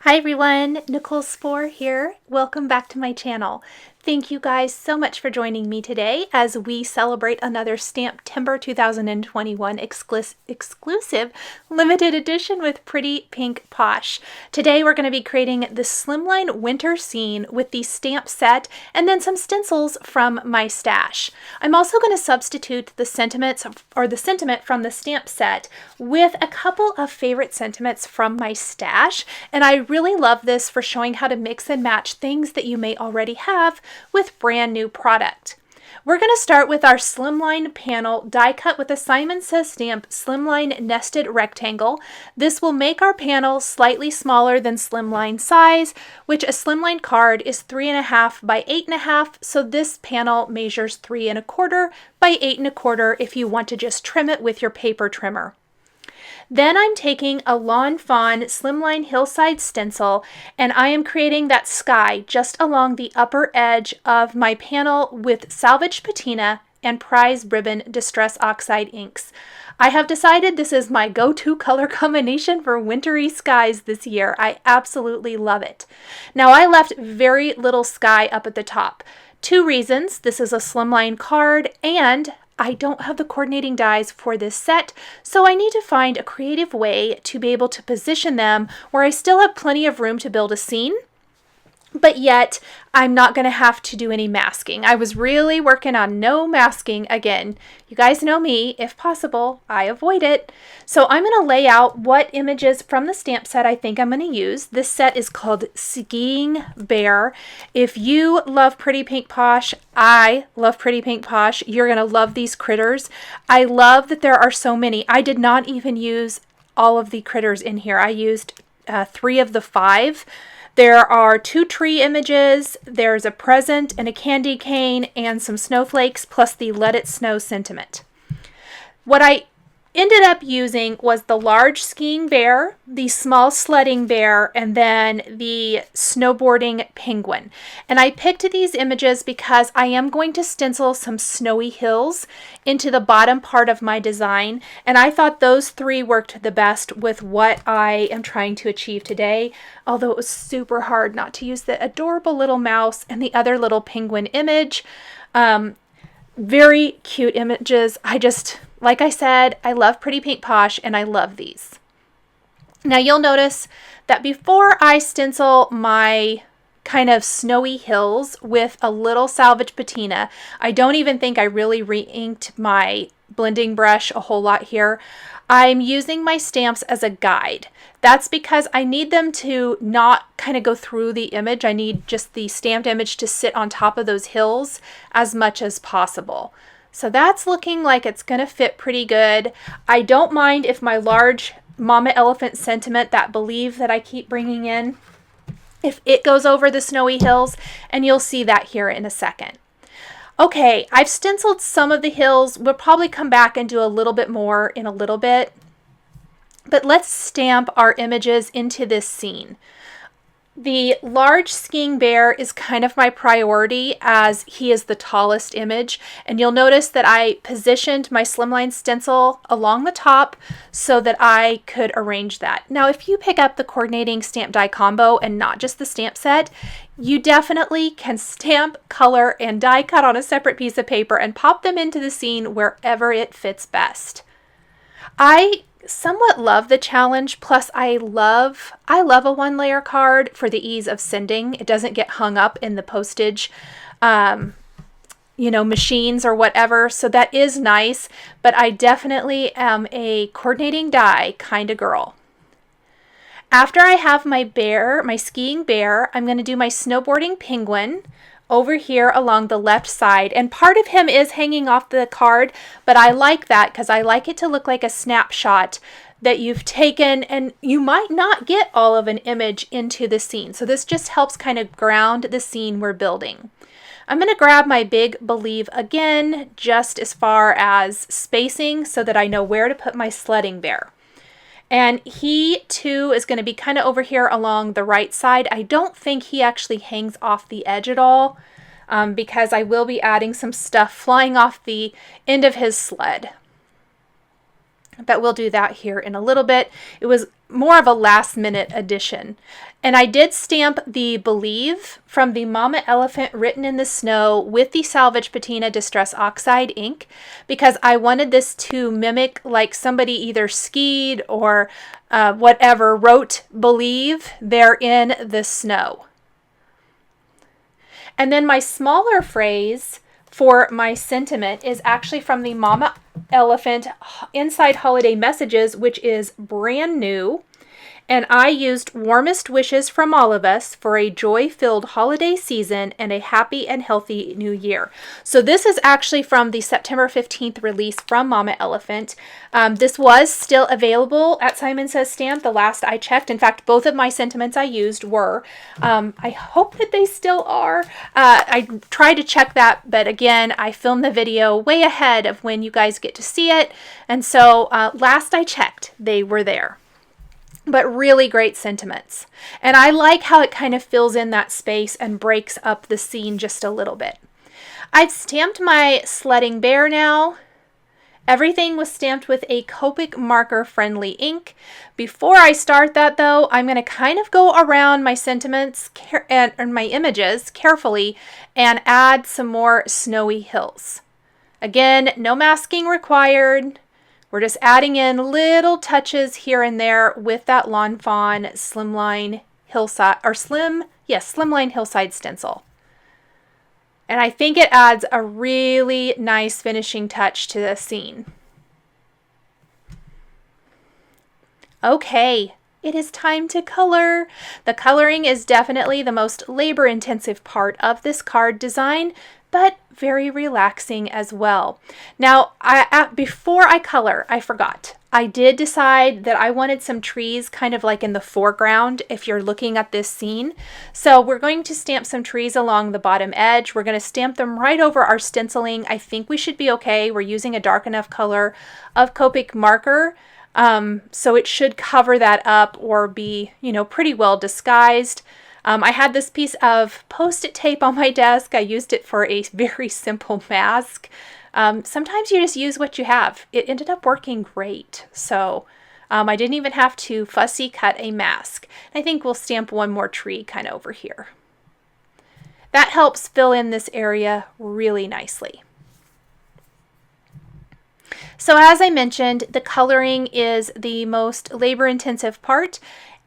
Hi everyone, Nichol Spohr here. Welcome back to my channel. Thank you guys so much for joining me today as we celebrate another STAMPtember 2021 exclusive limited edition with Pretty Pink Posh. Today we're going to be creating the Slimline winter scene with the stamp set and then some stencils from my stash. I'm also going to substitute the sentiment from the stamp set with a couple of favorite sentiments from my stash, and I really love this for showing how to mix and match things that you may already have with brand new product. We're going to start with our Slimline panel die cut with a Simon Says stamp Slimline nested rectangle. This will make our panel slightly smaller than Slimline size, which a Slimline card is 3.5 by 8.5, so this panel measures 3.25 by 8.25 if you want to just trim it with your paper trimmer. Then I'm taking a Lawn Fawn Slimline Hillside stencil, and I am creating that sky just along the upper edge of my panel with Salvaged Patina and Prize Ribbon Distress Oxide inks. I have decided this is my go-to color combination for wintry skies this year. I absolutely love it. Now I left very little sky up at the top. Two reasons: this is a Slimline card and I don't have the coordinating dies for this set, so I need to find a creative way to be able to position them where I still have plenty of room to build a scene, but yet I'm not going to have to do any masking. I was really working on no masking again. You guys know me, if possible, I avoid it. So I'm going to lay out what images from the stamp set I think I'm going to use. This set is called Skiing Bear. If you love Pretty Pink Posh, I love Pretty Pink Posh. You're going to love these critters. I love that there are so many. I did not even use all of the critters in here. I used 3 of the 5. There are 2 tree images, there's a present and a candy cane and some snowflakes plus the Let It Snow sentiment. What I ended up using was the large skiing bear, the small sledding bear, and then the snowboarding penguin. And I picked these images because I am going to stencil some snowy hills into the bottom part of my design, and I thought those 3 worked the best with what I am trying to achieve today, although it was super hard not to use the adorable little mouse and the other little penguin image. Very cute images. Like I said, I love Pretty Pink Posh and I love these. Now you'll notice that before I stencil my kind of snowy hills with a little Salvaged Patina, I don't even think I really re-inked my blending brush a whole lot here. I'm using my stamps as a guide. That's because I need them to not kind of go through the image. I need just the stamped image to sit on top of those hills as much as possible. So that's looking like it's going to fit pretty good. I don't mind if my large Mama Elephant sentiment, that believe that I keep bringing in, if it goes over the snowy hills, and you'll see that here in a second. Okay, I've stenciled some of the hills. We'll probably come back and do a little bit more in a little bit. But let's stamp our images into this scene. The large skiing bear is kind of my priority as he is the tallest image. And you'll notice that I positioned my Slimline stencil along the top so that I could arrange that. Now, if you pick up the coordinating stamp die combo and not just the stamp set, you definitely can stamp, color, and die cut on a separate piece of paper and pop them into the scene wherever it fits best. I somewhat love the challenge, plus I love a 1-layer card for the ease of sending. It doesn't get hung up in the postage machines or whatever, so that is nice, but I definitely am a coordinating die kind of girl. After I have my skiing bear, I'm going to do my snowboarding penguin over here along the left side, and part of him is hanging off the card, but I like that because I like it to look like a snapshot that you've taken, and you might not get all of an image into the scene. So this just helps kind of ground the scene we're building. I'm going to grab my big believe again, just as far as spacing so that I know where to put my sledding bear. And he too is going to be kind of over here along the right side. I don't think he actually hangs off the edge at all because I will be adding some stuff flying off the end of his sled. But we'll do that here in a little bit. It was more of a last minute addition. And I did stamp the Believe from the Mama Elephant Written in the Snow with the Salvaged Patina Distress Oxide ink, because I wanted this to mimic like somebody either skied or whatever wrote Believe there in the snow. And then my smaller phrase for my sentiment is actually from the Mama Elephant Inside Holiday Messages, which is brand new. And I used Warmest Wishes from All of Us for a joy-filled holiday season and a happy and healthy new year. So this is actually from the September 15th release from Mama Elephant. This was still available at Simon Says Stamp the last I checked. In fact, both of my sentiments I used were. I hope that they still are. I tried to check that, but again, I filmed the video way ahead of when you guys get to see it. And so last I checked, they were there. But really great sentiments. And I like how it kind of fills in that space and breaks up the scene just a little bit. I've stamped my sledding bear now. Everything was stamped with a Copic marker friendly ink. Before I start that though, I'm going to kind of go around my sentiments and my images carefully and add some more snowy hills. Again, no masking required. We're just adding in little touches here and there with that Lawn Fawn Slimline Hillside, or Slimline Hillside stencil. And I think it adds a really nice finishing touch to the scene. Okay, it is time to color. The coloring is definitely the most labor-intensive part of this card design, but very relaxing as well. Now, before I color, I forgot. I did decide that I wanted some trees kind of like in the foreground if you're looking at this scene. So we're going to stamp some trees along the bottom edge. We're going to stamp them right over our stenciling. I think we should be okay. We're using a dark enough color of Copic marker. So it should cover that up or be, pretty well disguised. I had this piece of Post-it tape on my desk. I used it for a very simple mask. Sometimes you just use what you have. It ended up working great. So I didn't even have to fussy cut a mask. I think we'll stamp one more tree kind of over here. That helps fill in this area really nicely. So as I mentioned, the coloring is the most labor-intensive part.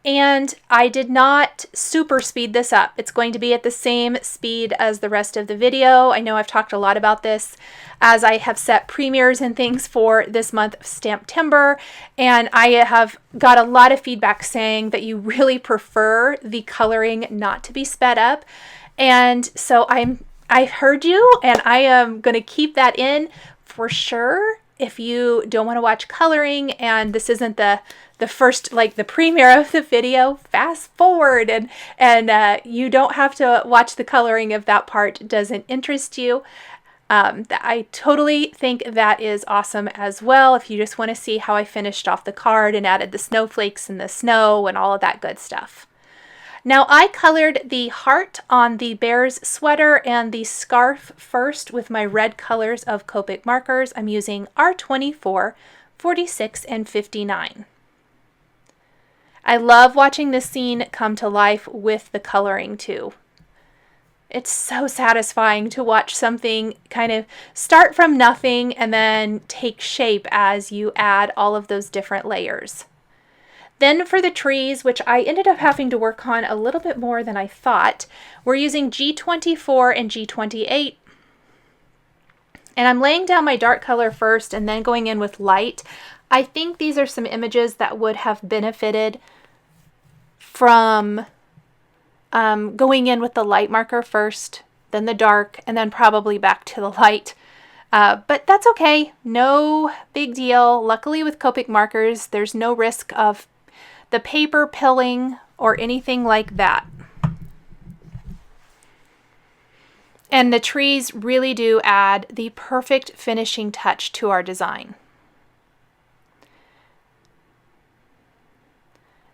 And I did not super speed this up. It's going to be at the same speed as the rest of the video. I know I've talked a lot about this as I have set premieres and things for this month of STAMPtember, and I have got a lot of feedback saying that you really prefer the coloring not to be sped up. And so I heard you, and I am going to keep that in for sure. If you don't want to watch coloring and this isn't the first, like the premiere of the video, fast forward and you don't have to watch the coloring if that part doesn't interest you. I totally think that is awesome as well if you just want to see how I finished off the card and added the snowflakes and the snow and all of that good stuff. Now I colored the heart on the bear's sweater and the scarf first with my red colors of Copic markers. I'm using R24, 46, and 59. I love watching this scene come to life with the coloring too. It's so satisfying to watch something kind of start from nothing and then take shape as you add all of those different layers. Then for the trees, which I ended up having to work on a little bit more than I thought, we're using G24 and G28. And I'm laying down my dark color first and then going in with light. I think these are some images that would have benefited from going in with the light marker first, then the dark, and then probably back to the light. But that's okay. No big deal. Luckily with Copic markers, there's no risk of the paper pilling or anything like that. And the trees really do add the perfect finishing touch to our design.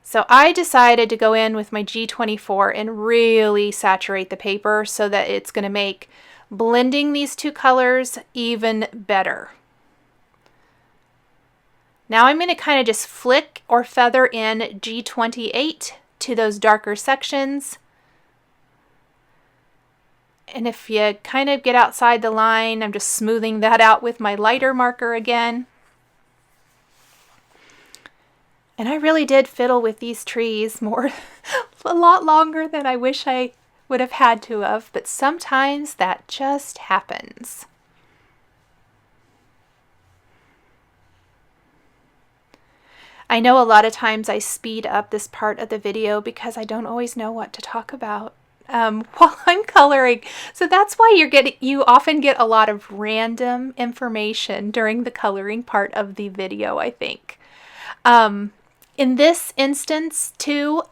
So I decided to go in with my G24 and really saturate the paper so that it's going to make blending these two colors even better. Now I'm going to kind of just flick or feather in G28 to those darker sections. And if you kind of get outside the line, I'm just smoothing that out with my lighter marker again. And I really did fiddle with these trees a lot longer than I wish I would have had to have, but sometimes that just happens. I know a lot of times I speed up this part of the video because I don't always know what to talk about while I'm coloring. So that's why you often get a lot of random information during the coloring part of the video, I think. In this instance too,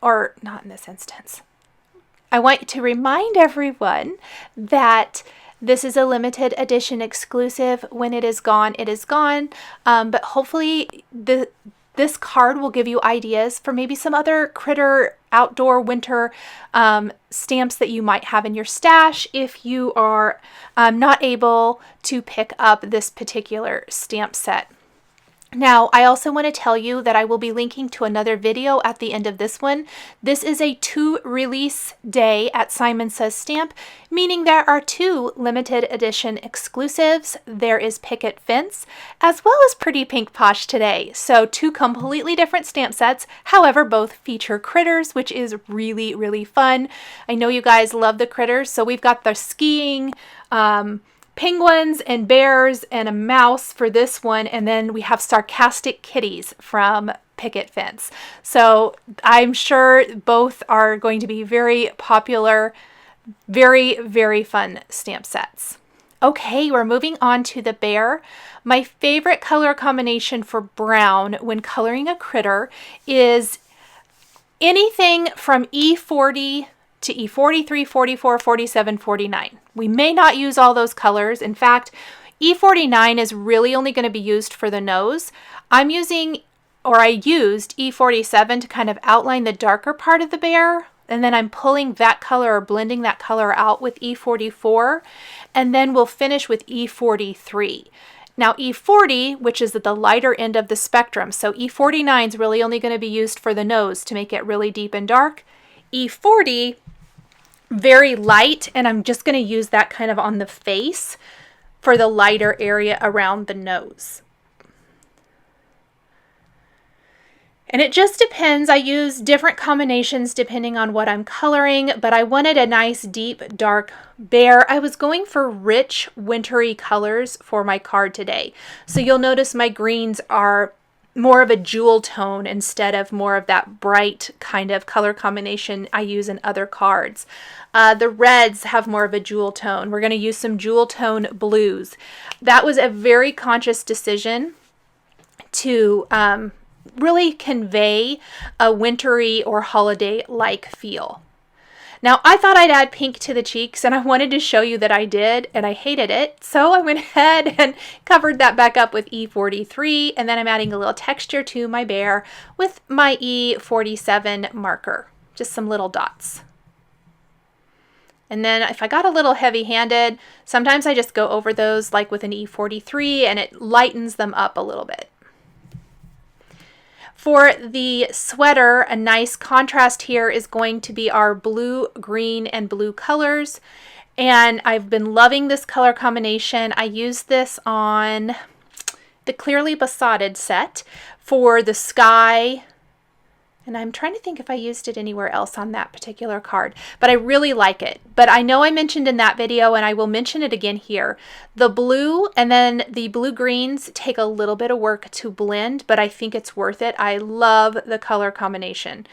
or not in this instance, I want to remind everyone that this is a limited edition exclusive. When it is gone, it is gone. But hopefully this card will give you ideas for maybe some other critter outdoor winter stamps that you might have in your stash if you are not able to pick up this particular stamp set. Now, I also want to tell you that I will be linking to another video at the end of this one. This is a 2 release day at Simon Says Stamp, meaning there are 2 limited edition exclusives. There is Picket Fence, as well as Pretty Pink Posh today. So 2 completely different stamp sets, however, both feature critters, which is really, really fun. I know you guys love the critters, so we've got the skiing, penguins and bears and a mouse for this one, and then we have sarcastic kitties from Picket Fence. So I'm sure both are going to be very popular, very, very fun stamp sets. Okay, we're moving on to the bear. My favorite color combination for brown when coloring a critter is anything from E40 to E43, 44, 47, 49. We may not use all those colors. In fact, E49 is really only going to be used for the nose. I used E47 to kind of outline the darker part of the bear, and then I'm pulling that color or blending that color out with E44, and then we'll finish with E43. Now E40, which is at the lighter end of the spectrum, so E49 is really only going to be used for the nose to make it really deep and dark. E40, very light, and I'm just going to use that kind of on the face for the lighter area around the nose. And it just depends. I use different combinations depending on what I'm coloring, but I wanted a nice deep dark bear. I was going for rich wintry colors for my card today. So you'll notice my greens are more of a jewel tone instead of more of that bright kind of color combination I use in other cards. The reds have more of a jewel tone. We're going to use some jewel tone blues. That was a very conscious decision to really convey a wintry or holiday-like feel. Now, I thought I'd add pink to the cheeks, and I wanted to show you that I did, and I hated it. So I went ahead and covered that back up with E43, and then I'm adding a little texture to my bear with my E47 marker, just some little dots. And then if I got a little heavy-handed, sometimes I just go over those like with an E43, and it lightens them up a little bit. For the sweater, a nice contrast here is going to be our blue, green, and blue colors. And I've been loving this color combination. I used this on the Clearly Besotted set for the sky. And I'm trying to think if I used it anywhere else on that particular card, but I really like it. But I know I mentioned in that video, and I will mention it again here, the blue and then the blue greens take a little bit of work to blend, but I think it's worth it. I love the color combination.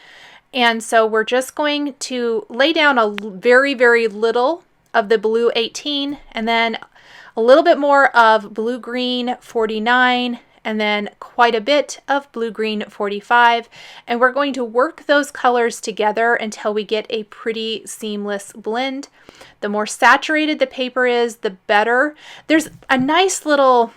And so we're just going to lay down a very, very little of the blue 18, and then a little bit more of blue green 49, and then quite a bit of blue-green 45, and we're going to work those colors together until we get a pretty seamless blend. The more saturated the paper is, the better. There's a nice little,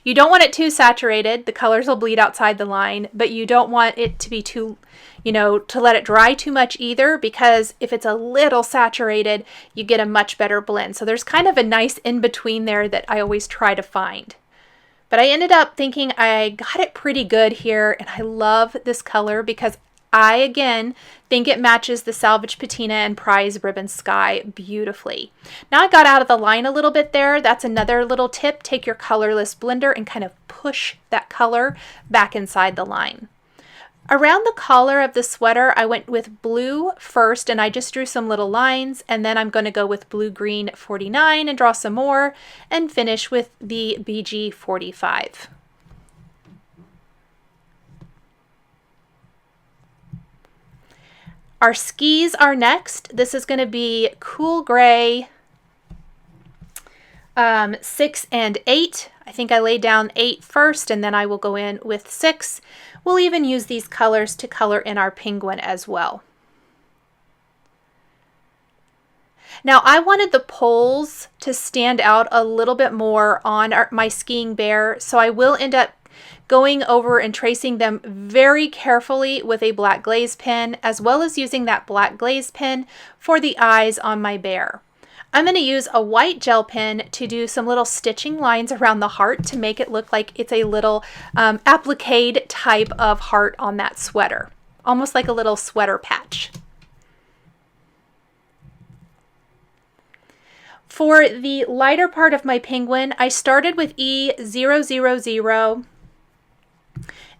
you don't want it too saturated, the colors will bleed outside the line, but you don't want it to be too, to let it dry too much either, because if it's a little saturated, you get a much better blend. So there's kind of a nice in-between there that I always try to find. But I ended up thinking I got it pretty good here, and I love this color because I, again, think it matches the Salvaged Patina and Prize Ribbon Sky beautifully. Now I got out of the line a little bit there. That's another little tip. Take your colorless blender and kind of push that color back inside the line. Around the collar of the sweater, I went with blue first, and I just drew some little lines, and then I'm going to go with blue-green 49 and draw some more, and finish with the BG 45. Our skis are next. This is going to be cool gray 6 and 8. I think I laid down 8 first, and then I will go in with 6. We'll even use these colors to color in our penguin as well. Now I wanted the poles to stand out a little bit more on my skiing bear, so I will end up going over and tracing them very carefully with a black glaze pen, as well as using that black glaze pen for the eyes on my bear. I'm going to use a white gel pen to do some little stitching lines around the heart to make it look like it's a little applique type of heart on that sweater, almost like a little sweater patch. For the lighter part of my penguin, I started with E000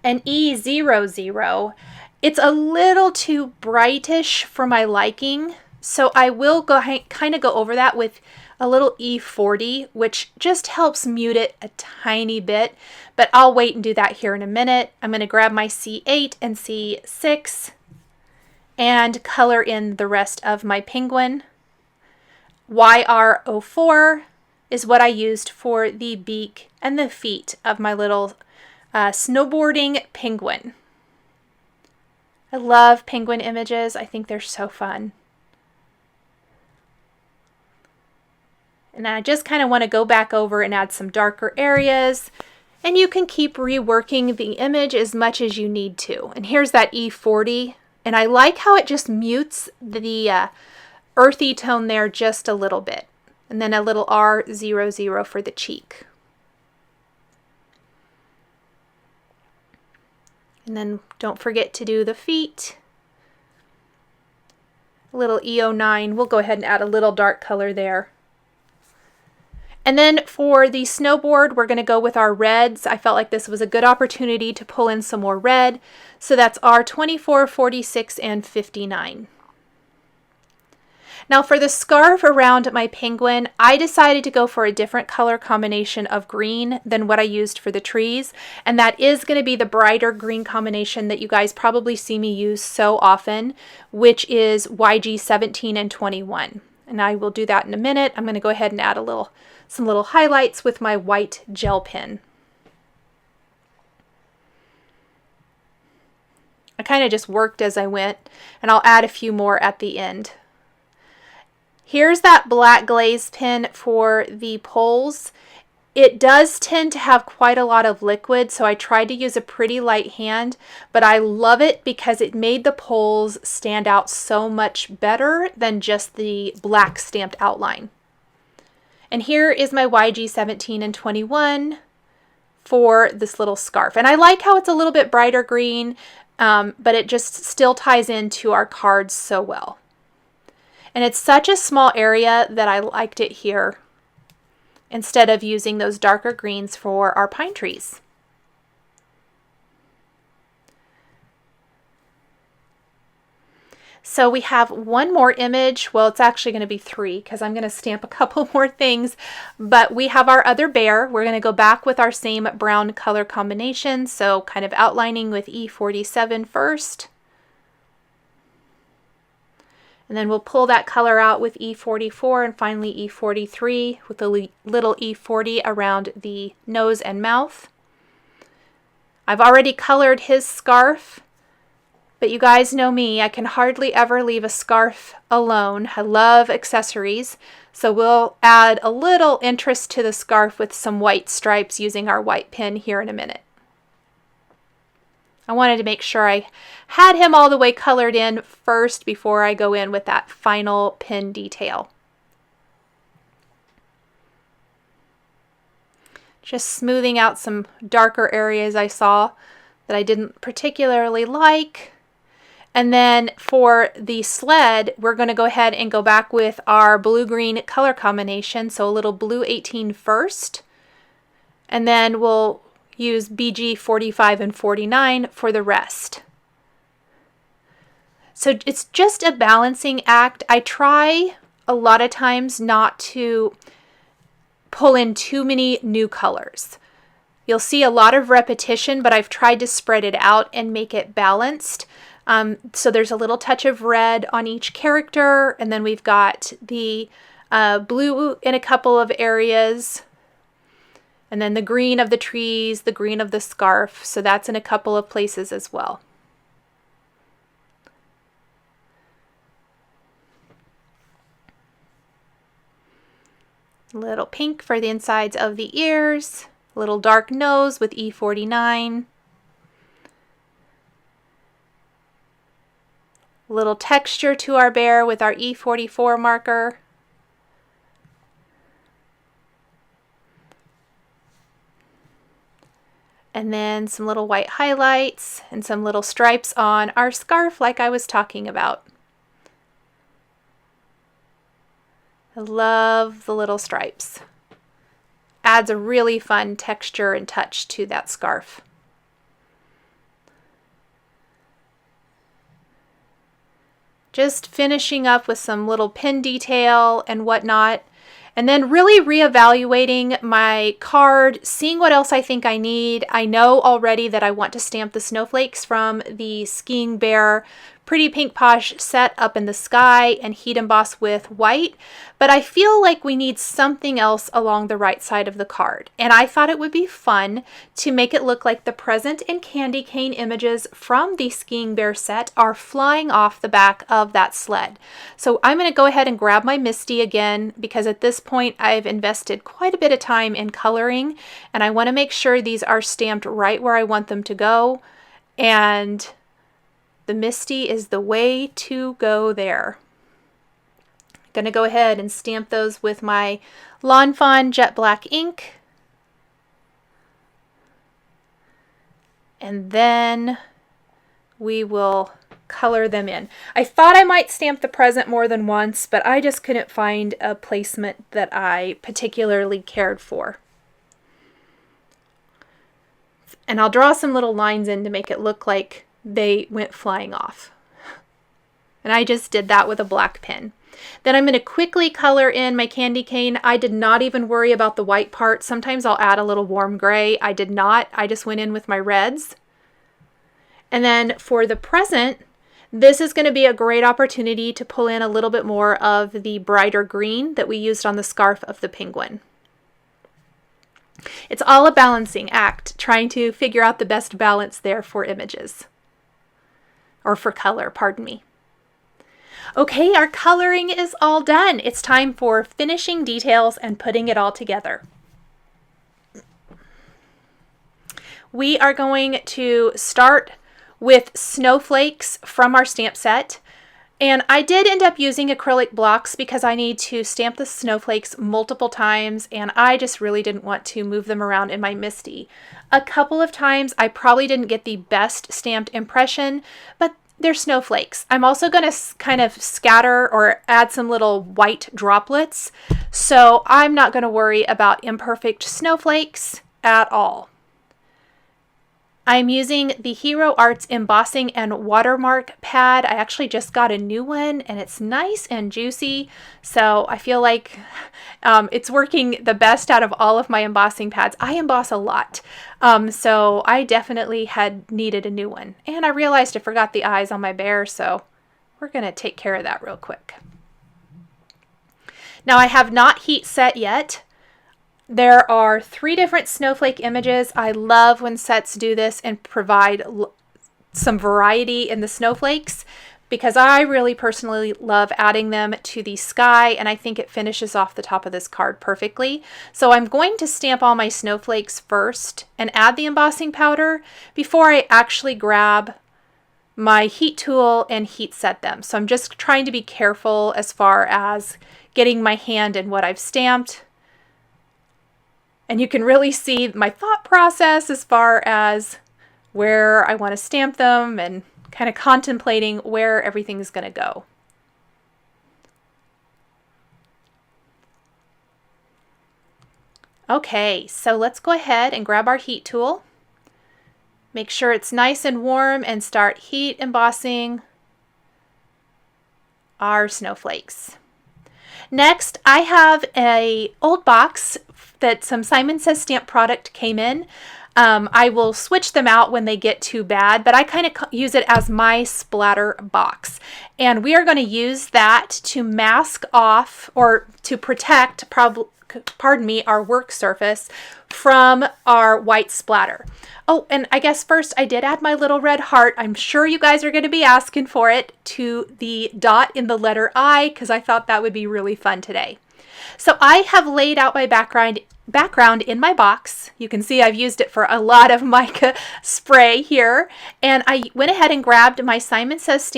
and E00. It's a little too brightish for my liking, so I will kind of go over that with a little E40, which just helps mute it a tiny bit, but I'll wait and do that here in a minute. I'm going to grab my C8 and C6 and color in the rest of my penguin. YR04 is what I used for the beak and the feet of my little snowboarding penguin. I love penguin images. I think they're so fun. And I just kind of want to go back over and add some darker areas. And you can keep reworking the image as much as you need to. And here's that E40. And I like how it just mutes the earthy tone there just a little bit. And then a little R00 for the cheek. And then don't forget to do the feet. A little E09. We'll go ahead and add a little dark color there. And then for the snowboard, we're going to go with our reds. I felt like this was a good opportunity to pull in some more red. So that's R24, 46, and 59. Now for the scarf around my penguin, I decided to go for a different color combination of green than what I used for the trees. And that is going to be the brighter green combination that you guys probably see me use so often, which is YG 17 and 21. And I will do that in a minute. I'm going to go ahead and add some little highlights with my white gel pen. I kind of just worked as I went, and I'll add a few more at the end. Here's that black glaze pen for the poles. It does tend to have quite a lot of liquid, so I tried to use a pretty light hand, but I love it because it made the poles stand out so much better than just the black stamped outline. And here is my YG 17 and 21 for this little scarf. And I like how it's a little bit brighter green, but it just still ties into our cards so well. And it's such a small area that I liked it here instead of using those darker greens for our pine trees. So we have one more image. Well, it's actually going to be 3 because I'm going to stamp a couple more things. But we have our other bear. We're going to go back with our same brown color combination. So kind of outlining with E47 first. And then we'll pull that color out with E44 and finally E43 with a little E40 around the nose and mouth. I've already colored his scarf, but you guys know me, I can hardly ever leave a scarf alone. I love accessories, so we'll add a little interest to the scarf with some white stripes using our white pen here in a minute. I wanted to make sure I had him all the way colored in first before I go in with that final pin detail. Just smoothing out some darker areas I saw that I didn't particularly like. And then for the sled, we're going to go ahead and go back with our blue-green color combination. So a little blue 18 first. And then we'll use BG 45 and 49 for the rest. So it's just a balancing act. I try a lot of times not to pull in too many new colors. You'll see a lot of repetition, but I've tried to spread it out and make it balanced. So there's a little touch of red on each character, and then we've got the blue in a couple of areas, and then the green of the trees, the green of the scarf. So that's in a couple of places as well. Little pink for the insides of the ears, little dark nose with E49, little texture to our bear with our E44 marker, and then some little white highlights and some little stripes on our scarf like I was talking about. I love the little stripes. Adds a really fun texture and touch to that scarf. Just finishing up with some little pin detail and whatnot. And then really reevaluating my card, seeing what else I think I need. I know already that I want to stamp the snowflakes from the Skiing Bear Pretty Pink Posh set up in the sky and heat emboss with white, but I feel like we need something else along the right side of the card. And I thought it would be fun to make it look like the present and candy cane images from the Skiing Bear set are flying off the back of that sled. So I'm going to go ahead and grab my Misty again, because at this point I've invested quite a bit of time in coloring, and I want to make sure these are stamped right where I want them to go. And the Misty is the way to go there. I'm going to go ahead and stamp those with my Lawn Fawn Jet Black ink. And then we will color them in. I thought I might stamp the present more than once, but I just couldn't find a placement that I particularly cared for. And I'll draw some little lines in to make it look like they went flying off. And I just did that with a black pen. Then I'm going to quickly color in my candy cane. I did not even worry about the white part. Sometimes I'll add a little warm gray. I did not. I just went in with my reds. And then for the present, this is going to be a great opportunity to pull in a little bit more of the brighter green that we used on the scarf of the penguin. It's all a balancing act, trying to figure out the best balance there for images. Or for color, pardon me. Okay, our coloring is all done. It's time for finishing details and putting it all together. We are going to start with snowflakes from our stamp set. And I did end up using acrylic blocks because I need to stamp the snowflakes multiple times, and I just really didn't want to move them around in my Misty. A couple of times I probably didn't get the best stamped impression, but they're snowflakes. I'm also going to kind of scatter or add some little white droplets, so I'm not going to worry about imperfect snowflakes at all. I'm using the Hero Arts embossing and watermark pad. I actually just got a new one and it's nice and juicy. So I feel like it's working the best out of all of my embossing pads. I emboss a lot. So I definitely had needed a new one. And I realized I forgot the eyes on my bear. So we're going to take care of that real quick. Now I have not heat set yet. There are 3 different snowflake images. I love when sets do this and provide some variety in the snowflakes, because I really personally love adding them to the sky, and I think it finishes off the top of this card perfectly. So I'm going to stamp all my snowflakes first and add the embossing powder before I actually grab my heat tool and heat set them. So I'm just trying to be careful as far as getting my hand in what I've stamped. And you can really see my thought process as far as where I want to stamp them and kind of contemplating where everything is going to go. Okay, so let's go ahead and grab our heat tool. Make sure it's nice and warm and start heat embossing our snowflakes. Next, I have an old box that some Simon Says Stamp product came in. I will switch them out when they get too bad, but I kind of use it as my splatter box. And we are going to use that to mask off or to protect, pardon me, our work surface from our white splatter. Oh, and I guess first I did add my little red heart. I'm sure you guys are going to be asking for it to the dot in the letter I, because I thought that would be really fun today. So I have laid out my background in my box. You can see I've used it for a lot of mica spray here. And I went ahead and grabbed my Simon Says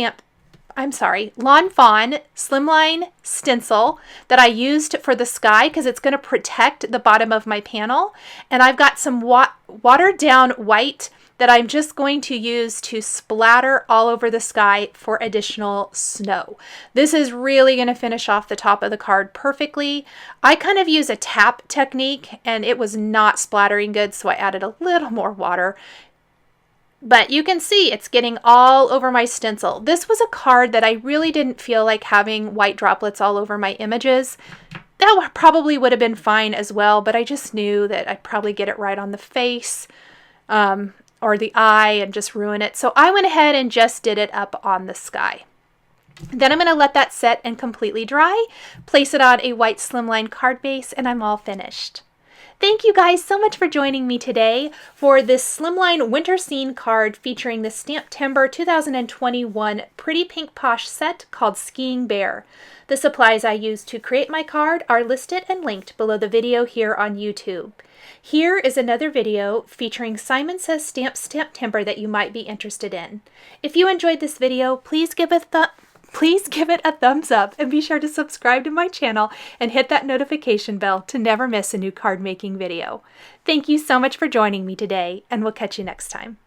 Lawn Fawn Slimline stencil that I used for the sky because it's going to protect the bottom of my panel. And I've got some watered down white that I'm just going to use to splatter all over the sky for additional snow. This is really going to finish off the top of the card perfectly. I kind of use a tap technique and it was not splattering good, so I added a little more water. But you can see it's getting all over my stencil. This was a card that I really didn't feel like having white droplets all over my images. That probably would have been fine as well, but I just knew that I'd probably get it right on the face or the eye and just ruin it. So I went ahead and just did it up on the sky. Then I'm going to let that set and completely dry, place it on a white slimline card base, and I'm all finished. Thank you guys so much for joining me today for this Slimline Winter Scene card featuring the STAMPtember 2021 Pretty Pink Posh set called Skiing Bear. The supplies I used to create my card are listed and linked below the video here on YouTube. Here is another video featuring Simon Says STAMPtember that you might be interested in. If you enjoyed this video, please give it a thumbs up and be sure to subscribe to my channel and hit that notification bell to never miss a new card making video. Thank you so much for joining me today, and we'll catch you next time.